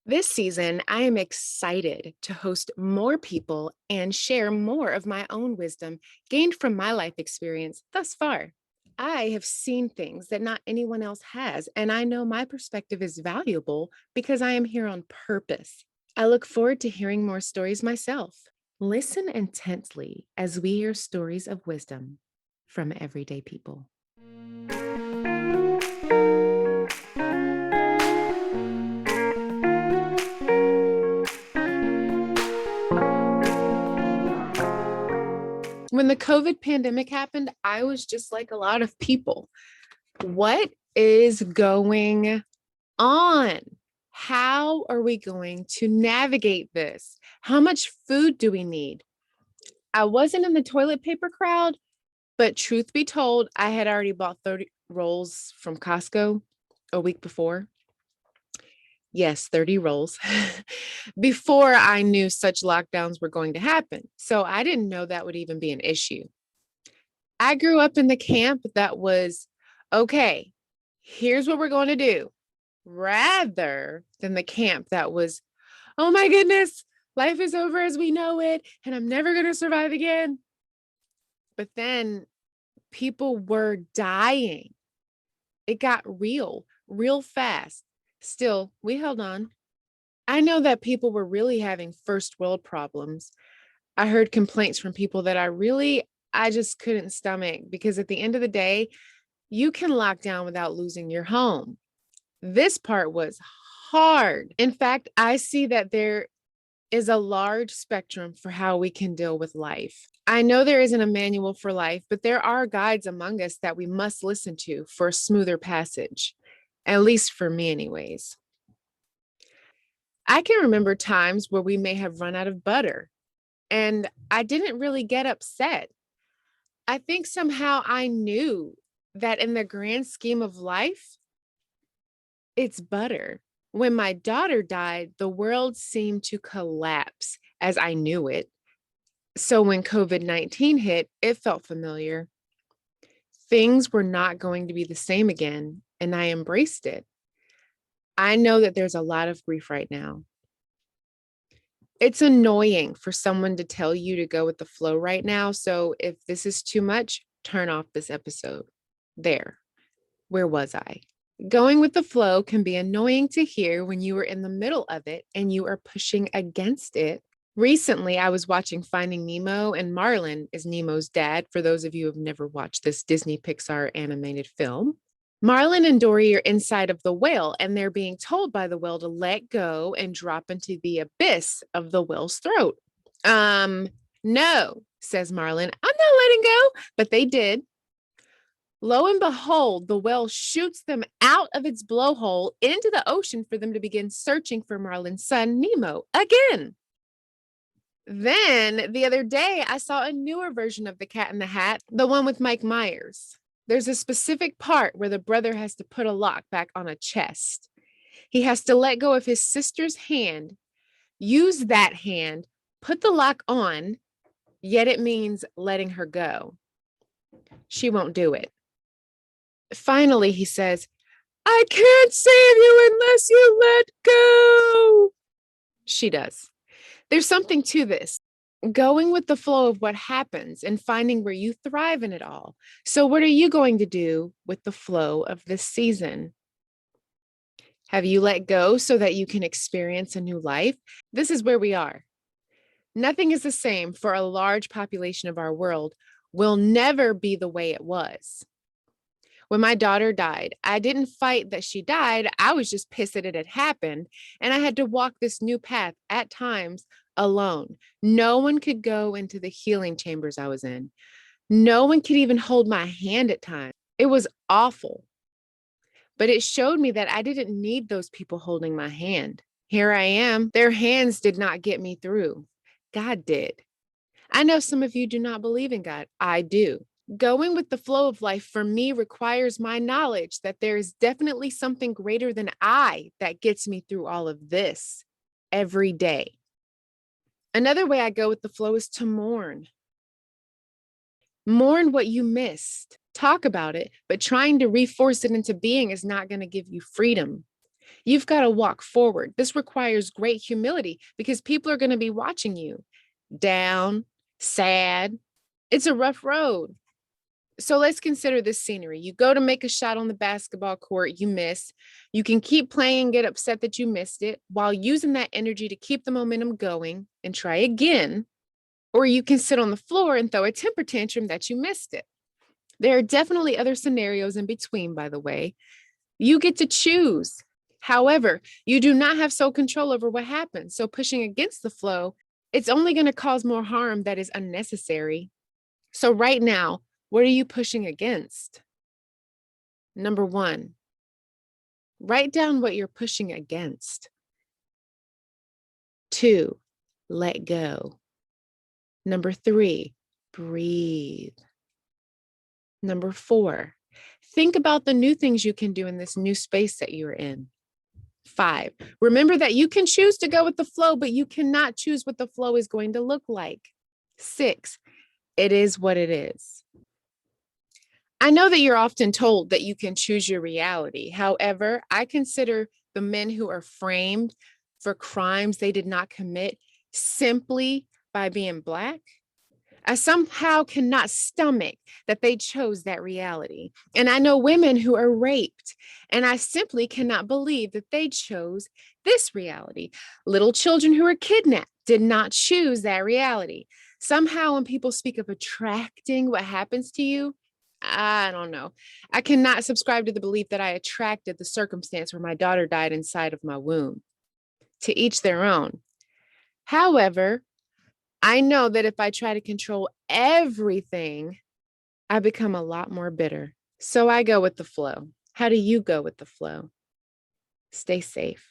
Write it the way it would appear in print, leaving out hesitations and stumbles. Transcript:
This season, I am excited to host more people and share more of my own wisdom gained from my life experience thus far. I have seen things that not anyone else has, and I know my perspective is valuable because I am here on purpose. I look forward to hearing more stories myself. Listen intently as we hear stories of wisdom from everyday people. When the COVID pandemic happened, I was just like a lot of people. What is going on? How are we going to navigate this? How much food do we need? I wasn't in the toilet paper crowd, but truth be told, I had already bought 30 rolls from Costco a week before. Yes, 30 rolls before I knew such lockdowns were going to happen. So I didn't know that would even be an issue. I grew up in the camp that was okay, here's what we're going to do, rather than the camp that was, oh my goodness, life is over as we know it, and I'm never going to survive again. But then people were dying. It got real fast. Still, we held on. I know that people were really having first world problems. I heard complaints from people that I just couldn't stomach because at the end of the day, you can lock down without losing your home. This part was hard. In fact, I see that there is a large spectrum for how we can deal with life. I know there isn't a manual for life, but there are guides among us that we must listen to for a smoother passage, at least for me, anyways. I can remember times where we may have run out of butter, and I didn't really get upset. I think somehow I knew that in the grand scheme of life, it's butter. When my daughter died, the world seemed to collapse as I knew it. So when COVID-19 hit, it felt familiar. Things were not going to be the same again, and I embraced it. I know that there's a lot of grief right now. It's annoying for someone to tell you to go with the flow right now. So if this is too much, turn off this episode. There. Where was I? Going with the flow can be annoying to hear when you are in the middle of it and you are pushing against it. Recently, I was watching Finding Nemo, and Marlin is Nemo's dad, for those of you who have never watched this Disney Pixar animated film. Marlin and Dory are inside of the whale, and they're being told by the whale to let go and drop into the abyss of the whale's throat. No, says Marlin, I'm not letting go, but they did. Lo and behold, the whale shoots them out of its blowhole into the ocean for them to begin searching for Marlin's son, Nemo, again. Then the other day, I saw a newer version of The Cat in the Hat, the one with Mike Myers. There's a specific part where the brother has to put a lock back on a chest. He has to let go of his sister's hand, use that hand, put the lock on, yet it means letting her go. She won't do it. Finally, he says, I can't save you unless you let go. She does. There's something to this. Going with the flow of what happens and finding where you thrive in it all. So, what are you going to do with the flow of this season? Have you let go so that you can experience a new life? This is where we are. Nothing is the same for a large population of our world, will never be the way it was. When my daughter died, I didn't fight that she died. I was just pissed that it had happened. And I had to walk this new path at times alone. No one could go into the healing chambers I was in. No one could even hold my hand at times. It was awful. But it showed me that I didn't need those people holding my hand. Here I am. Their hands did not get me through. God did. I know some of you do not believe in God. I do. Going with the flow of life for me requires my knowledge that there is definitely something greater than I that gets me through all of this every day. Another way I go with the flow is to mourn. Mourn what you missed. Talk about it, but trying to reforce it into being is not going to give you freedom. You've got to walk forward. This requires great humility because people are going to be watching you down, sad. It's a rough road. So let's consider this scenery. You go to make a shot on the basketball court, you miss. You can keep playing, get upset that you missed it while using that energy to keep the momentum going and try again. Or you can sit on the floor and throw a temper tantrum that you missed it. There are definitely other scenarios in between, by the way. You get to choose. However, you do not have sole control over what happens. So pushing against the flow, it's only going to cause more harm that is unnecessary. So right now, what are you pushing against? Number one, write down what you're pushing against. 2, let go. Number 3, breathe. Number 4, think about the new things you can do in this new space that you're in. 5, remember that you can choose to go with the flow, but you cannot choose what the flow is going to look like. 6, it is what it is. I know that you're often told that you can choose your reality. However, I consider the men who are framed for crimes they did not commit simply by being Black. I somehow cannot stomach that they chose that reality. And I know women who are raped, and I simply cannot believe that they chose this reality. Little children who are kidnapped did not choose that reality. Somehow, when people speak of attracting what happens to you, I don't know. I cannot subscribe to the belief that I attracted the circumstance where my daughter died inside of my womb. To each their own. However, I know that if I try to control everything, I become a lot more bitter. So I go with the flow. How do you go with the flow? Stay safe.